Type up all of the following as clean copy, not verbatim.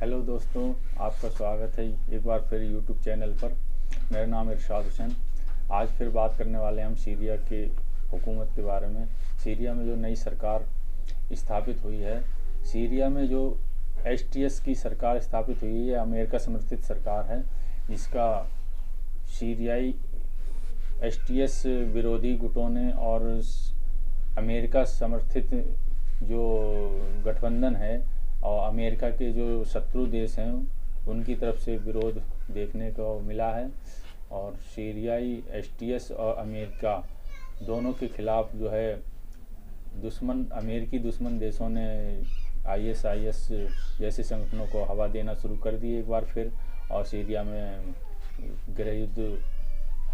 Hello दोस्तों, आपका स्वागत है एक बार फिर यूट्यूब चैनल पर। मेरा नाम इरशाद हुसैन। आज फिर बात करने वाले हैं हम सीरिया के हुकूमत के बारे में। सीरिया में जो नई सरकार स्थापित हुई है, सीरिया में जो एसटीएस की सरकार स्थापित हुई है, अमेरिका समर्थित सरकार है। जिसका सीरियाई एसटीएस विरोधी गुटों ने और अमेरिका समर्थित जो गठबंधन है और अमेरिका के जो शत्रु देश हैं उनकी तरफ से विरोध देखने को मिला है। और सीरियाई एसटीएस और अमेरिका दोनों के खिलाफ जो है अमेरिकी दुश्मन देशों ने आईएसआईएस जैसे संगठनों को हवा देना शुरू कर दी एक बार फिर, और सीरिया में गृह युद्ध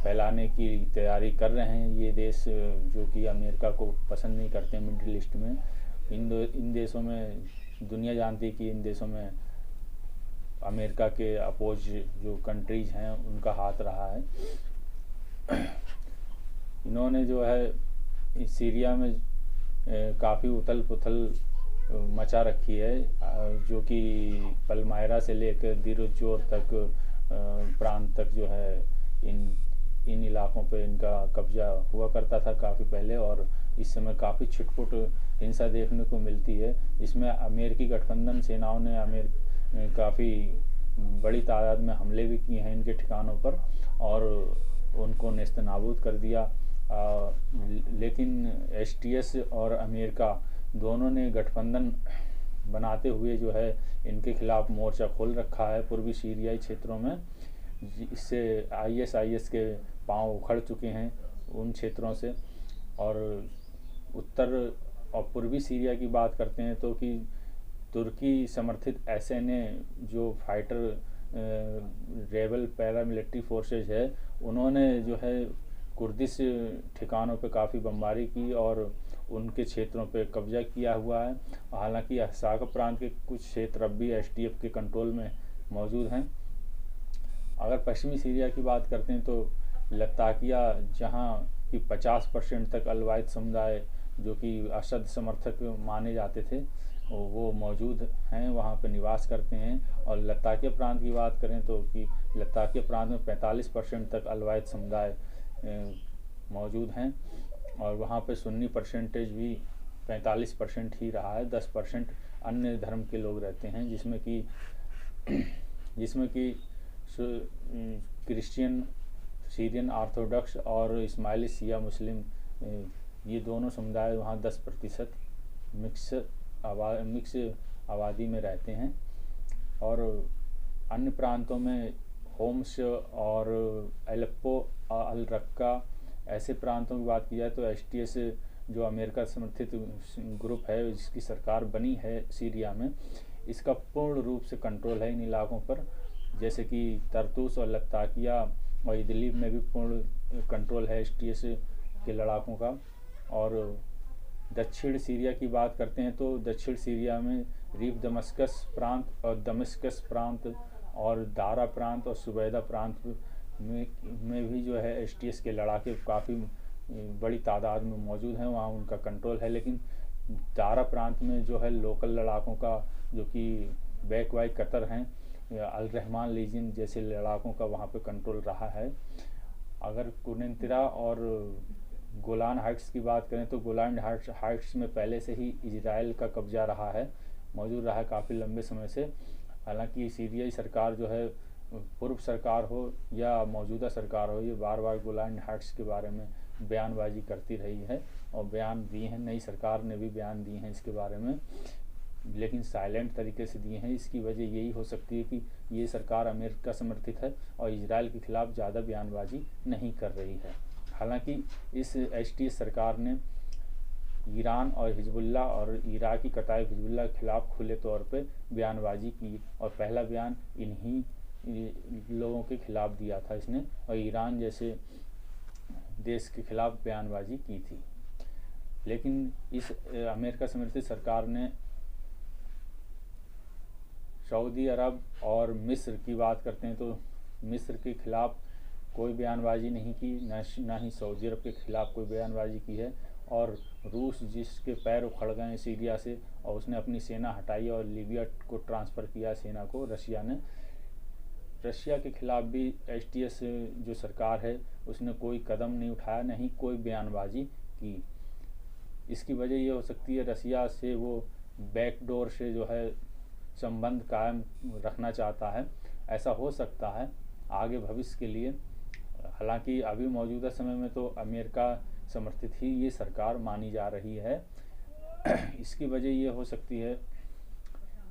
फैलाने की तैयारी कर रहे हैं ये देश, जो कि अमेरिका को पसंद नहीं करते मिडिल ईस्ट में। इन देशों में दुनिया जानती है कि इन देशों में अमेरिका के अपोज जो कंट्रीज हैं उनका हाथ रहा है। इन्होंने जो है सीरिया में काफ़ी उथल पुथल मचा रखी है, जो कि पलमायरा से लेकर देर एज़-ज़ोर तक प्रांत तक जो है इन इलाकों पे इनका कब्जा हुआ करता था काफ़ी पहले, और इस समय काफ़ी छिटपुट हिंसा देखने को मिलती है। इसमें अमेरिकी गठबंधन सेनाओं ने काफ़ी बड़ी तादाद में हमले भी किए हैं इनके ठिकानों पर और उनको नेस्तनाबूद कर दिया। लेकिन एसटीएस और अमेरिका दोनों ने गठबंधन बनाते हुए जो है इनके खिलाफ मोर्चा खोल रखा है पूर्वी सीरियाई क्षेत्रों में। इससे आईएसआईएस के पांव उखड़ चुके हैं उन क्षेत्रों से। और उत्तर और पूर्वी सीरिया की बात करते हैं तो कि तुर्की समर्थित एसएनए जो फाइटर रेबल पैरामिलिट्री फोर्सेज है, उन्होंने जो है कुर्दिश ठिकानों पे काफ़ी बमबारी की और उनके क्षेत्रों पे कब्जा किया हुआ है। हालांकि अहसाक प्रांत के कुछ क्षेत्र अब भी एसटीएफ के कंट्रोल में मौजूद हैं। अगर पश्चिमी सीरिया की बात करते हैं तो लताकिया, जहां कि 50% तक अलवाइद समुदाय जो कि असद समर्थक माने जाते थे वो मौजूद हैं, वहाँ पे निवास करते हैं। और लताकिया प्रांत की बात करें तो कि लताकिया प्रांत में 45% तक अलवाइद समुदाय मौजूद हैं, और वहाँ पे सुन्नी परसेंटेज भी 45% ही रहा है। 10% अन्य धर्म के लोग रहते हैं, जिसमें कि क्रिश्चियन, सीरियन ऑर्थोडॉक्स और इस्माइली शिया मुस्लिम, ये दोनों समुदाय वहाँ 10% मिक्स आबादी में रहते हैं। और अन्य प्रांतों में होम्स और एलेप्पो, अल रक्का ऐसे प्रांतों की बात की जाए तो एसटीएस जो अमेरिका समर्थित ग्रुप है जिसकी सरकार बनी है सीरिया में, इसका पूर्ण रूप से कंट्रोल है इन इलाकों पर। जैसे कि तरतूस और लताकिया और इदलिब में भी पूर्ण कंट्रोल है एसटीएस के लड़ाकों का। और दक्षिण सीरिया की बात करते हैं तो दक्षिण सीरिया में रीफ दमस्कस प्रांत और दमिश्कस प्रांत और दारा प्रांत और सुबैदा प्रांत में भी जो है एसटीएस के लड़ाके काफ़ी बड़ी तादाद में मौजूद हैं, वहाँ उनका कंट्रोल है। लेकिन दारा प्रांत में जो है लोकल लड़ाकों का, जो कि बैकवाई कतर हैं, अल रहमान लीजियन जैसे लड़ाकों का वहाँ पे कंट्रोल रहा है। अगर कुनिंतिरा और गोलान हाइट्स की बात करें तो गोलान हाइट्स में पहले से ही इजराइल का कब्जा रहा है, मौजूद रहा है काफ़ी लंबे समय से। हालांकि सीरियाई सरकार जो है, पूर्व सरकार हो या मौजूदा सरकार हो, ये बार बार गोलान हाइट्स के बारे में बयानबाजी करती रही है और बयान दिए हैं। नई सरकार ने भी बयान दिए हैं इसके बारे में, लेकिन साइलेंट तरीके से दिए हैं। इसकी वजह यही हो सकती है कि ये सरकार अमेरिका समर्थित है और इजराइल के खिलाफ ज़्यादा बयानबाजी नहीं कर रही है। हालांकि इस एसटीएस सरकार ने ईरान और हिजबुल्ला और इराकी कताइब हिजबुल्ला के खिलाफ खुले तौर पे बयानबाजी की, और पहला बयान इन्हीं लोगों के खिलाफ दिया था इसने, और ईरान जैसे देश के खिलाफ बयानबाजी की थी। लेकिन इस अमेरिका समर्थित सरकार ने सऊदी अरब और मिस्र की बात करते हैं तो मिस्र के खिलाफ कोई बयानबाजी नहीं की, ना ही सऊदी अरब के खिलाफ कोई बयानबाजी की है। और रूस जिसके पैर उखड़ गए सीरिया से और उसने अपनी सेना हटाई और लीबिया को ट्रांसफ़र किया सेना को रशिया ने। रशिया के खिलाफ भी एसटीएस जो सरकार है उसने कोई कदम नहीं उठाया, नहीं कोई बयानबाजी की। इसकी वजह ये हो सकती है रशिया से वो बैकडोर से जो है संबंध कायम रखना चाहता है, ऐसा हो सकता है आगे भविष्य के लिए। हालांकि अभी मौजूदा समय में तो अमेरिका समर्थित ही ये सरकार मानी जा रही है। इसकी वजह ये हो सकती है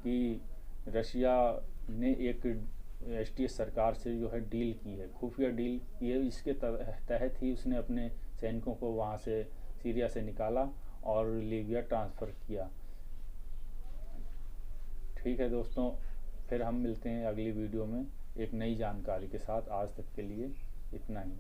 कि रशिया ने एक एसटीएस सरकार से जो है डील की है, खुफिया डील की है। इसके तहत ही उसने अपने सैनिकों को वहाँ से सीरिया से निकाला और लीबिया ट्रांसफ़र किया। ठीक है दोस्तों, फिर हम मिलते हैं अगली वीडियो में एक नई जानकारी के साथ। आज तक के लिए इतना ही।